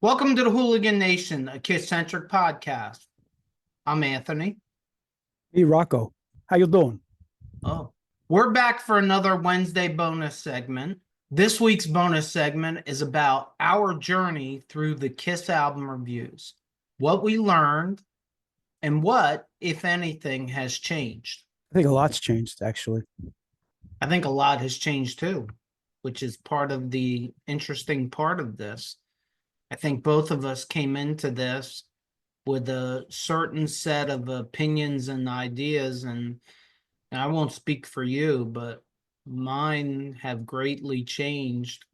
Welcome to the Hooligan Nation, a KISS-Centric podcast. I'm Anthony. Hey Rocco, how you doing? Oh, we're back for another Wednesday bonus segment. This week's bonus segment is about our journey through the KISS album reviews, what we learned, and what, if anything, has changed. I think a lot's changed actually. I think a lot has changed too, which is part of the interesting part of this. I think both of us came into this with a certain set of opinions and ideas, and I won't speak for you, but mine have greatly changed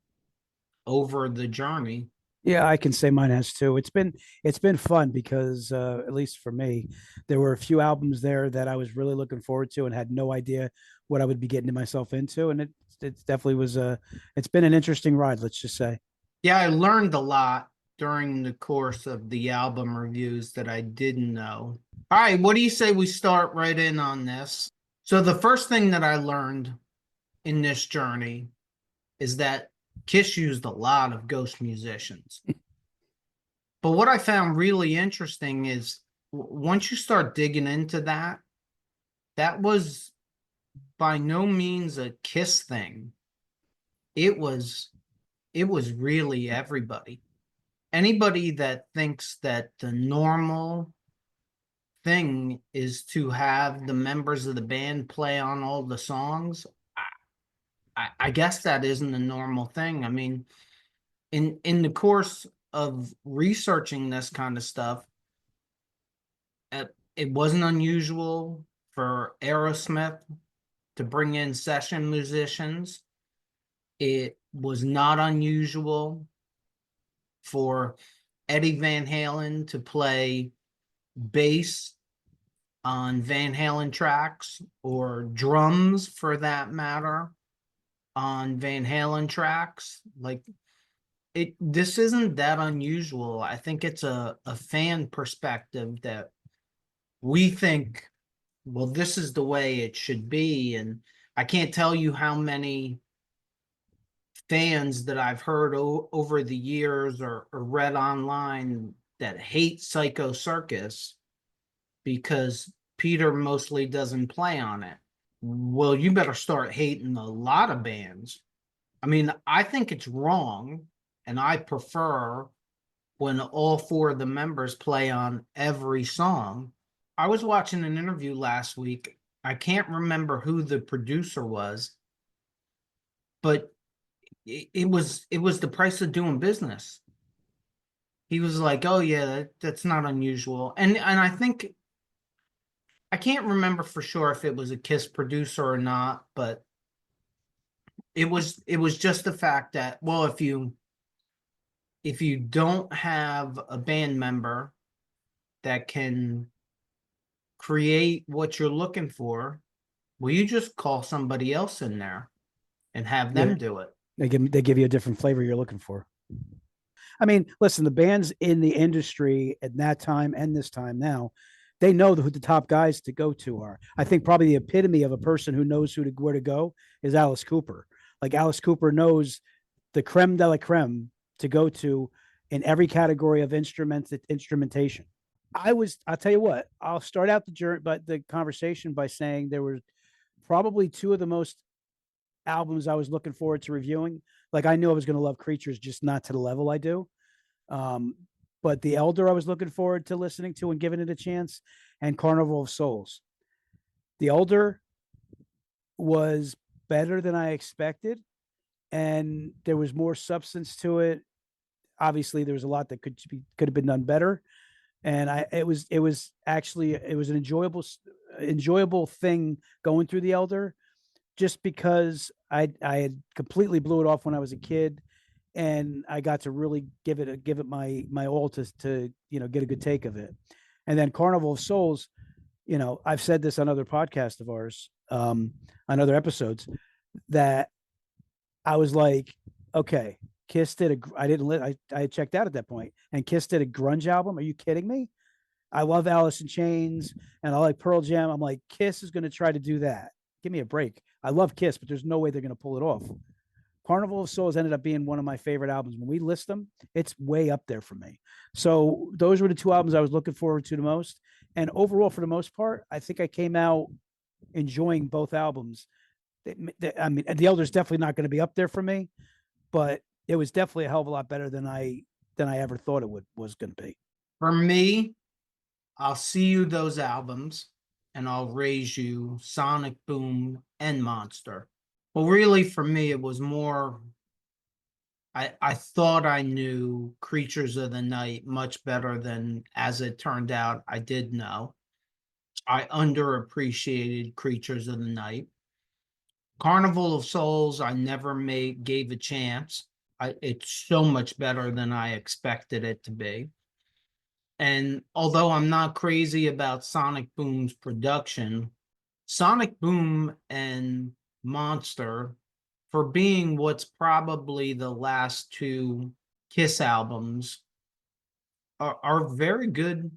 over the journey. Yeah, I can say mine has too. It's been fun because at least for me, there were a few albums there that I was really looking forward to and had no idea what I would be getting myself into, and it definitely was a it's been an interesting ride. Let's just say. Yeah, I learned a lot during the course of the album reviews that I didn't know. All right, what do you say we start right in on this? So, the first thing that I learned in this journey is that Kiss used a lot of ghost musicians. But what I found really interesting is once you start digging into that, that was by no means a Kiss thing. It was it was really everybody. Anybody that thinks that the normal thing is to have the members of the band play on all the songs, I guess that isn't a normal thing. I mean, in the course of researching this kind of stuff, it wasn't unusual for Aerosmith to bring in session musicians. It was not unusual for Eddie Van Halen to play bass on Van Halen tracks or drums for that matter on Van Halen tracks. Like this isn't that unusual. I think it's a fan perspective that we think, well, this is the way it should be. And I can't tell you how many fans that I've heard over the years or read online that hate Psycho Circus because Peter mostly doesn't play on it. Well, you better start hating a lot of bands. I mean, I think it's wrong, and I prefer when all four of the members play on every song. I was watching an interview last week. I can't remember who the producer was, but it was the price of doing business. He was like, "Oh yeah, that's not unusual," and I think I can't remember for sure if it was a Kiss producer or not, but it was just the fact that, well, if you don't have a band member that can create what you're looking for, will you just call somebody else in there and have Yeah, them do it? they give you a different flavor you're looking for. I mean, listen, the bands in the industry at that time and this time now, they know who the top guys to go to are. I think probably the epitome of a person who knows where to go is Alice Cooper. Like Alice Cooper knows the creme de la creme to go to in every category of instrumentation. I'll tell you what, I'll start out the conversation by saying there were probably two of the most albums I was looking forward to reviewing. Like I knew I was going to love Creatures, just not to the level I do. Um, but The Elder I was looking forward to listening to and giving it a chance, and Carnival of Souls. The Elder was better than I expected, and there was more substance to it. Obviously, there was a lot that could have been done better, and it was actually it was an enjoyable thing going through The Elder, just because I had completely blew it off when I was a kid, and I got to really give it my all to get a good take of it. And then Carnival of Souls, I've said this on other podcasts of ours, on other episodes, that I was like, okay, Kiss did I didn't I had checked out at that point, and Kiss did a grunge album. Are you kidding me? I love Alice in Chains and I like Pearl Jam. I'm like, Kiss is going to try to do that. Give me a break. I love Kiss, but there's no way they're going to pull it off. Carnival of Souls ended up being one of my favorite albums. When we list them, it's way up there for me. So those were the two albums I was looking forward to the most. And overall, for the most part, I think I came out enjoying both albums. I mean, The Elder's definitely not going to be up there for me, but it was definitely a hell of a lot better than I ever thought it was going to be. For me, I'll see you those albums and I'll raise you Sonic Boom and Monster. Well, really, for me, it was more. I thought I knew Creatures of the Night much better than, as it turned out, I did know. I underappreciated Creatures of the Night. Carnival of Souls, I never gave a chance. It's so much better than I expected it to be. And although I'm not crazy about Sonic Boom's production, Sonic Boom and Monster, for being what's probably the last two Kiss albums, are very good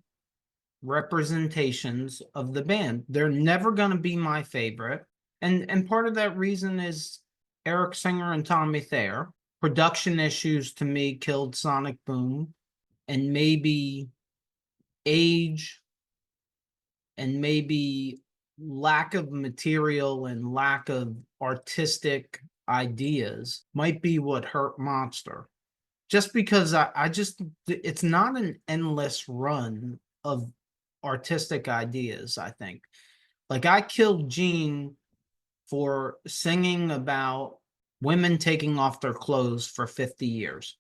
representations of the band. They're never going to be my favorite. And part of that reason is Eric Singer and Tommy Thayer. Production issues to me killed Sonic Boom, and maybe age and maybe lack of material and lack of artistic ideas might be what hurt Monster. Just because I just, it's not an endless run of artistic ideas, I think. Like, I killed Gene for singing about women taking off their clothes for 50 years.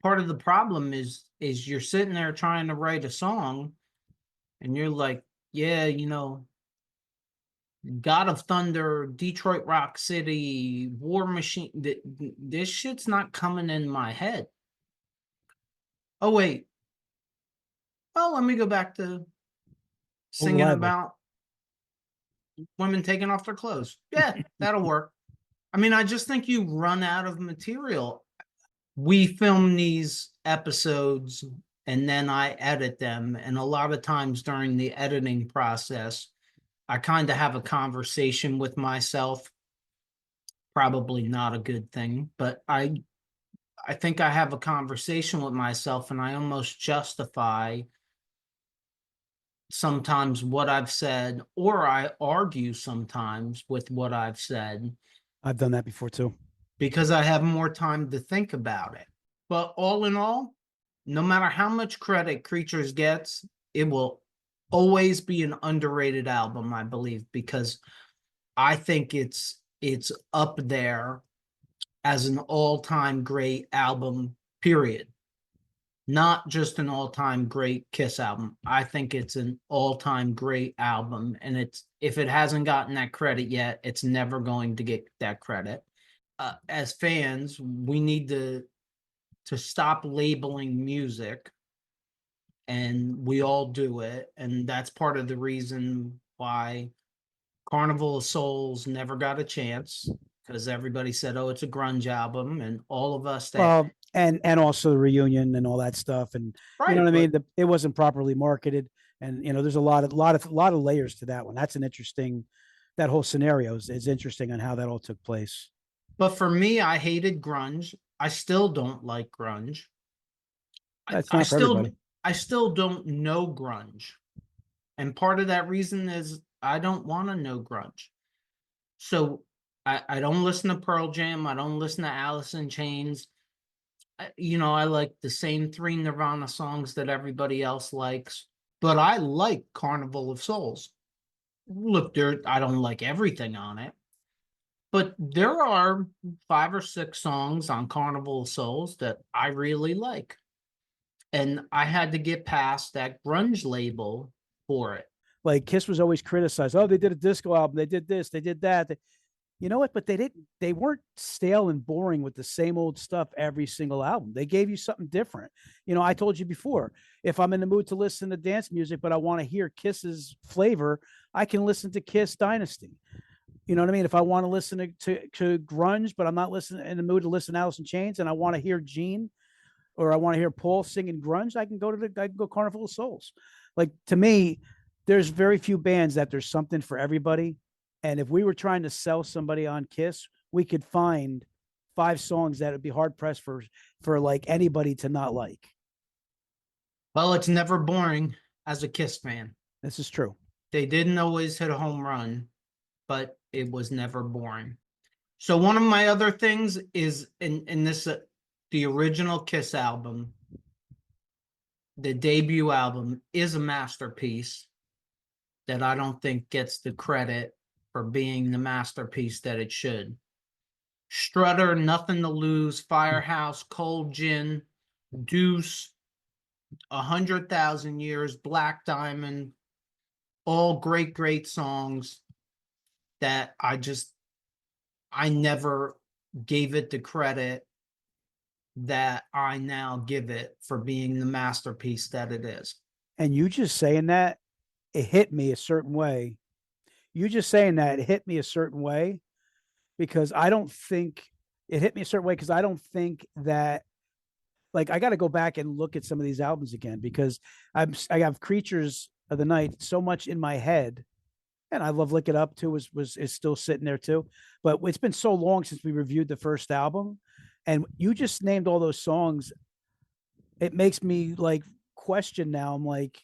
Part of the problem is you're sitting there trying to write a song and you're like, yeah, God of Thunder, Detroit Rock City, War Machine, this shit's not coming in my head. Oh, wait. Well, let me go back to singing about women taking off their clothes. Yeah, that'll work. I mean, I just think you run out of material. We film these episodes and then I edit them. And a lot of times during the editing process, I kind of have a conversation with myself. Probably not a good thing, but I think I have a conversation with myself and I almost justify sometimes what I've said, or I argue sometimes with what I've said. I've done that before too. Because I have more time to think about it. But all in all, no matter how much credit Creatures gets, it will always be an underrated album, I believe, because I think it's up there as an all-time great album, period. Not just an all-time great Kiss album. I think it's an all-time great album, and it's, if it hasn't gotten that credit yet, it's never going to get that credit. As fans, we need to stop labeling music, and we all do it, and that's part of the reason why Carnival of Souls never got a chance, because everybody said, "Oh, it's a grunge album," and all of us that Well, and also the reunion and all that stuff, and you know right, what I but mean. It wasn't properly marketed, and there's a lot of layers to that one. That's an interesting. That whole scenario is interesting on how that all took place. but for me, I hated grunge. I still don't like grunge. I, That's I not for still everybody. I still don't know grunge. And part of that reason is I don't want to know grunge. So I don't listen to Pearl Jam. I don't listen to Alice in Chains. I like the same three Nirvana songs that everybody else likes, but I like Carnival of Souls. Look, I don't like everything on it, but there are 5 or 6 songs on Carnival of Souls that I really like. And I had to get past that grunge label for it. Like Kiss was always criticized. Oh, they did a disco album. They did this. They did that. You know what? But they didn't. They weren't stale and boring with the same old stuff every single album. They gave you something different. I told you before. If I'm in the mood to listen to dance music, but I want to hear Kiss's flavor, I can listen to Kiss Dynasty. You know what I mean? If I want to listen to grunge, but I'm not listening in the mood to listen to Alice in Chains, and I want to hear Gene or I want to hear Paul singing grunge, I can go Carnival of Souls. Like, to me, there's very few bands that there's something for everybody. And if we were trying to sell somebody on Kiss, we could find 5 songs that would be hard pressed for like anybody to not like. Well, it's never boring as a Kiss fan. This is true. They didn't always hit a home run, but it was never boring. So one of my other things is in this the original Kiss album, the debut album is a masterpiece that I don't think gets the credit for being the masterpiece that it should. Strutter, Nothing to Lose, Firehouse, Cold Gin, Deuce, 100,000 Years, Black Diamond, all great, great songs that I never gave it the credit that I now give it for being the masterpiece that it is. And you just saying that, it hit me a certain way. You just saying that, it hit me a certain way because I don't think it hit me a certain way because I don't think that, like, I got to go back and look at some of these albums again because I have Creatures of the Night so much in my head, and I love Lick It Up too is still sitting there too. But it's been so long since we reviewed the first album, and you just named all those songs. It makes me like question now. I'm like,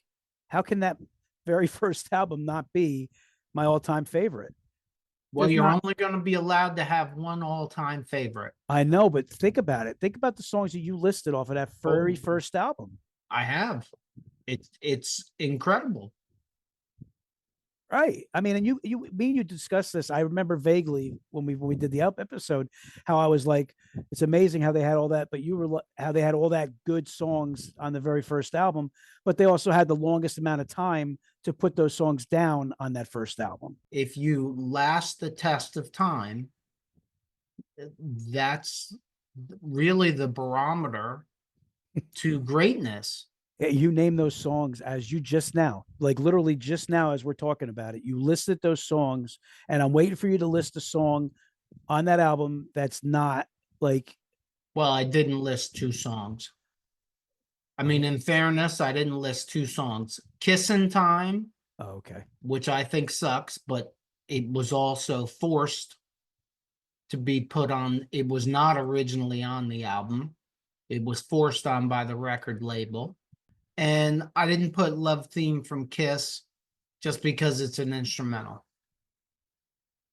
how can that very first album not be my all-time favorite? Well, There's you're not. only going to be allowed to have one all-time favorite. I know, but think about it. Think about the songs that you listed off of that very first album. I have. It's incredible. Right. I mean, and you discussed this. I remember vaguely when we did the episode, how I was like, it's amazing how they had all that, but you were how they had all that good songs on the very first album, but they also had the longest amount of time to put those songs down on that first album. If you last the test of time, that's really the barometer to greatness. You name those songs as you just now, like literally just now, as we're talking about it, you listed those songs, and I'm waiting for you to list a song on that album that's not like. Well, I didn't list 2 songs. I mean, in fairness, I didn't list 2 songs. Kissin' Time. Oh, okay. Which I think sucks, but it was also forced to be put on. It was not originally on the album. It was forced on by the record label. And I didn't put Love Theme from Kiss just because it's an instrumental.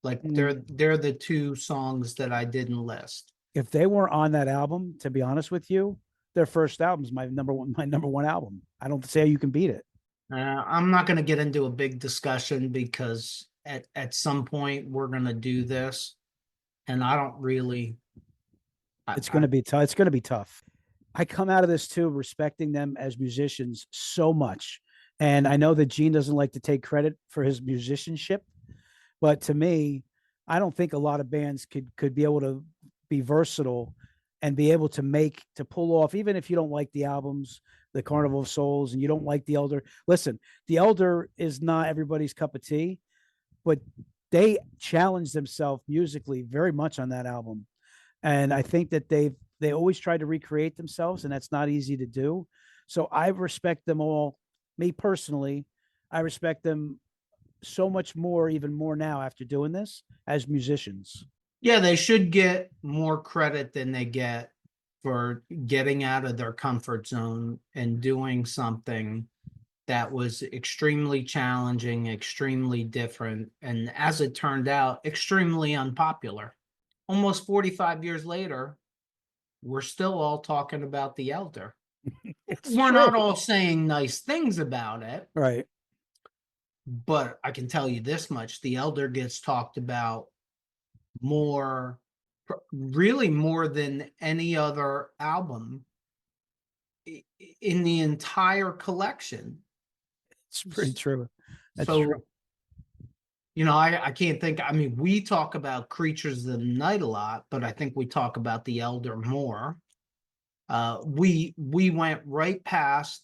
Like they're the 2 songs that I didn't list. If they were on that album, to be honest with you, their first album is my number one album. I don't see how you can beat it. I'm not going to get into a big discussion because at some point we're going to do this, and I don't really. It's going to be tough. It's going to be tough. I come out of this too respecting them as musicians so much, and I know that Gene doesn't like to take credit for his musicianship, but to me, I don't think a lot of bands could be able to be versatile and be able to pull off, even if you don't like the albums, the Carnival of Souls, and you don't like The Elder. Listen, The Elder is not everybody's cup of tea, but they challenged themselves musically very much on that album. And I think that they always try to recreate themselves, and that's not easy to do. So I respect them all. Me personally, I respect them so much more, even more now after doing this as musicians. Yeah, they should get more credit than they get for getting out of their comfort zone and doing something that was extremely challenging, extremely different, and as it turned out, extremely unpopular. Almost 45 years later, we're still all talking about The Elder. We're not all saying nice things about it. Right. But I can tell you this much, The Elder gets talked about more, really more than any other album in the entire collection. It's pretty true. That's so true. You know, I can't think. I mean, we talk about Creatures of the Night a lot, but I think we talk about The Elder more. We went right past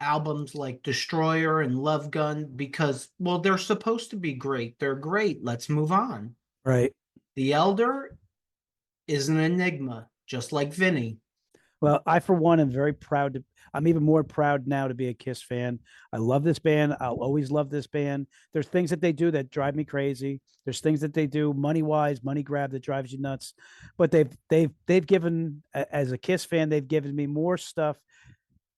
albums like Destroyer and Love Gun because, well, they're supposed to be great. They're great. Let's move on. Right. The Elder is an enigma, just like Vinny. Well, I, for one, am very proud to. I'm even more proud now to be a Kiss fan. I love this band. I'll always love this band. There's things that they do that drive me crazy. There's things that they do money wise, money grab that drives you nuts. But they've given, as a Kiss fan, they've given me more stuff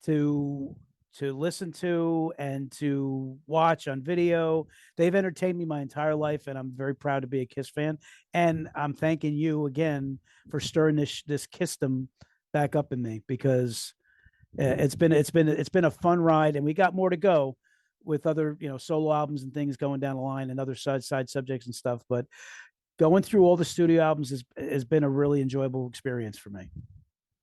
to listen to and to watch on video. They've entertained me my entire life, and I'm very proud to be a Kiss fan. And I'm thanking you again for stirring this Kissdom back up in me, because it's been a fun ride, and we got more to go with other solo albums and things going down the line, and other side subjects and stuff. But going through all the studio albums has been a really enjoyable experience for me.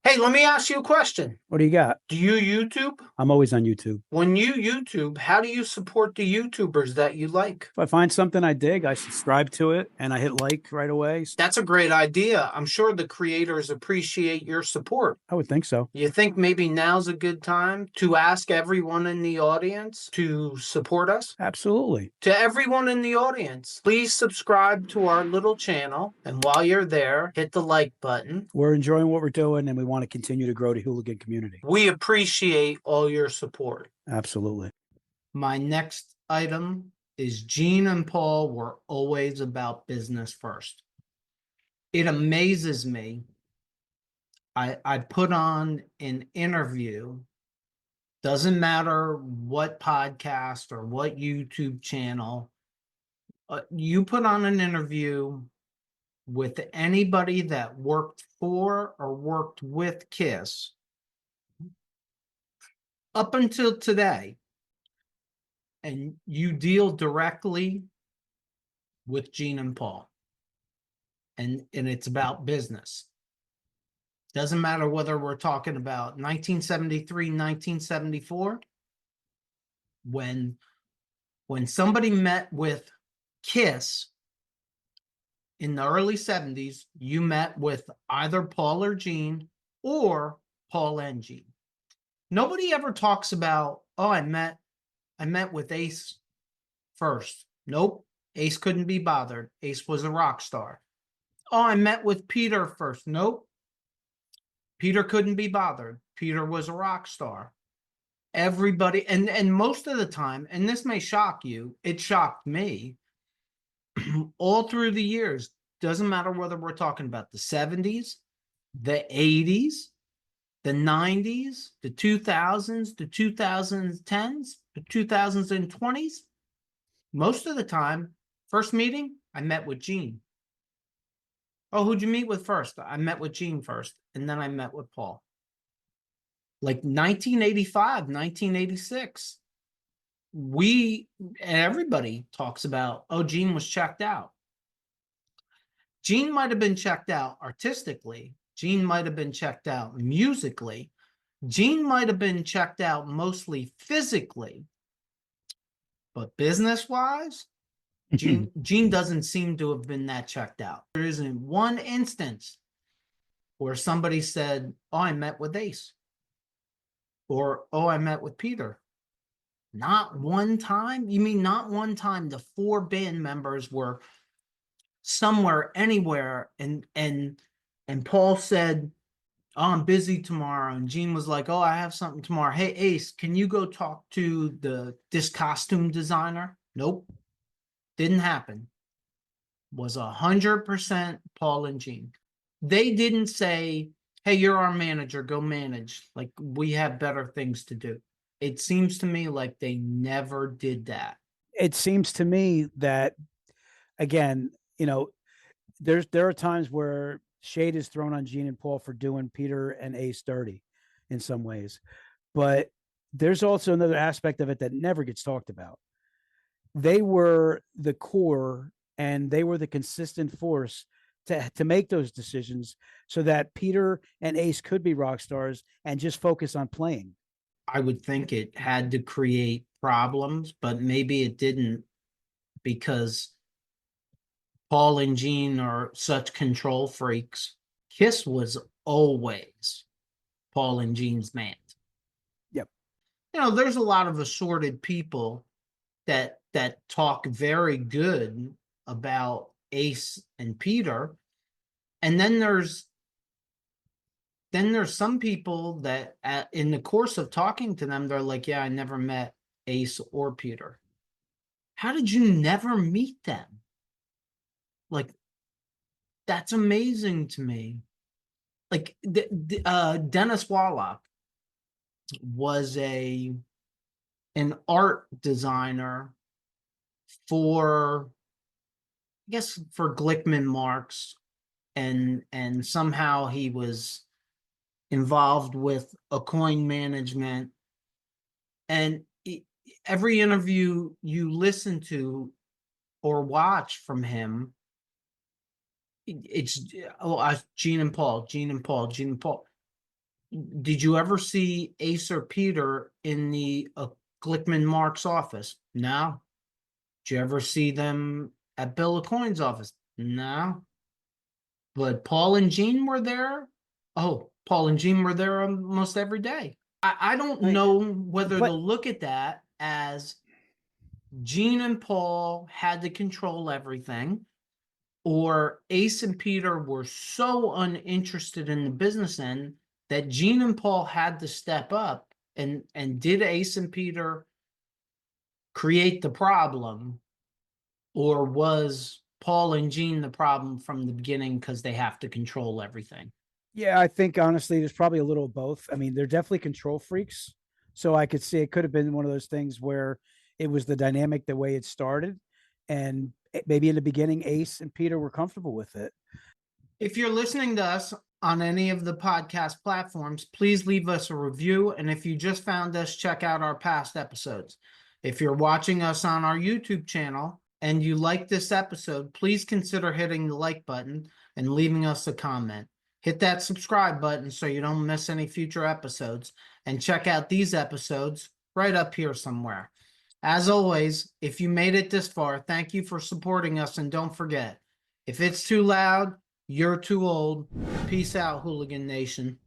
Hey, let me ask you a question. What do you got? Do you YouTube? I'm always on YouTube. When you YouTube, how do you support the YouTubers that you like? If I find something I dig, I subscribe to it and I hit like right away. That's a great idea. I'm sure the creators appreciate your support. I would think so. You think maybe now's a good time to ask everyone in the audience to support us? Absolutely. To everyone in the audience, please subscribe to our little channel. And while you're there, hit the like button. We're enjoying what we're doing, and we want to continue to grow the hooligan community. We appreciate all your support. Absolutely. My next item is Gene and Paul were always about business first. It amazes me. I put on an interview, doesn't matter what podcast or what YouTube channel, you put on an interview with anybody that worked for or worked with KISS up until today, and you deal directly with Gene and Paul, and it's about business. Doesn't matter whether we're talking about 1973, 1974. When somebody met with KISS in the early 70s, you met with either Paul or Gene, or Paul and Gene. Nobody ever talks about, oh, I met with Ace first. Nope. Ace couldn't be bothered. Ace was a rock star. Oh, I met with Peter first. Nope. Peter couldn't be bothered. Peter was a rock star. Everybody, and most of the time, and this may shock you, it shocked me, all through the years, doesn't matter whether we're talking about the 70s, the 80s, the 90s, the 2000s, the 2010s, the 2020s, most of the time, first meeting, I met with Gene. Oh, who'd you meet with first? I met with Gene first, and then I met with Paul. Like 1985, 1986, everybody talks about, oh, Gene was checked out. Gene might have been checked out artistically. Gene might have been checked out musically. Gene might have been checked out mostly physically. But business-wise, Gene doesn't seem to have been that checked out. There isn't one instance where somebody said, oh, I met with Ace. Or, oh, I met with Peter. Not one time? You mean not one time the four band members were somewhere, anywhere, and Paul said, oh, I'm busy tomorrow, and Gene was like, oh, I have something tomorrow. Hey, Ace, can you go talk to this costume designer? Nope. Didn't happen. Was 100% Paul and Gene. They didn't say, hey, you're our manager, go manage. Like, we have better things to do. It seems to me like they never did that. It seems to me that, again, there are times where shade is thrown on Gene and Paul for doing Peter and Ace dirty in some ways. But there's also another aspect of it that never gets talked about. They were the core, and they were the consistent force to make those decisions so that Peter and Ace could be rock stars and just focus on playing. I would think it had to create problems, but maybe it didn't, because Paul and Gene are such control freaks. KISS was always Paul and Gene's band. Yep. There's a lot of assorted people that talk very good about Ace and Peter. And then there's then there's some people that in the course of talking to them, they're like, yeah, I never met Ace or Peter. How did you never meet them? Like, that's amazing to me. Like, Dennis Wallach was an art designer for, I guess, for Glickman Marks, and somehow he was involved with a coin management. And every interview you listen to or watch from him, it's Gene and Paul, Gene and Paul, Gene and Paul. Did you ever see Ace or Peter in the Glickman Marks office? No. Did you ever see them at Bill Coin's office? No. But Paul and Gene were there. Oh, Paul and Gene were there almost every day. I don't I mean, know whether to but look at that as Gene and Paul had to control everything, or Ace and Peter were so uninterested in the business end that Gene and Paul had to step up. And did Ace and Peter create the problem, or was Paul and Gene the problem from the beginning because they have to control everything? yeah, I think honestly, there's probably a little of both. I mean, they're definitely control freaks. So I could see it could have been one of those things where it was the dynamic the way it started. And maybe in the beginning, Ace and Peter were comfortable with it. If you're listening to us on any of the podcast platforms, please leave us a review. And if you just found us, check out our past episodes. If you're watching us on our YouTube channel and you like this episode, please consider hitting the like button and leaving us a comment. Hit that subscribe button so you don't miss any future episodes, and check out these episodes right up here somewhere. As always, if you made it this far, thank you for supporting us, and don't forget, if it's too loud, you're too old. Peace out, Hooligan Nation.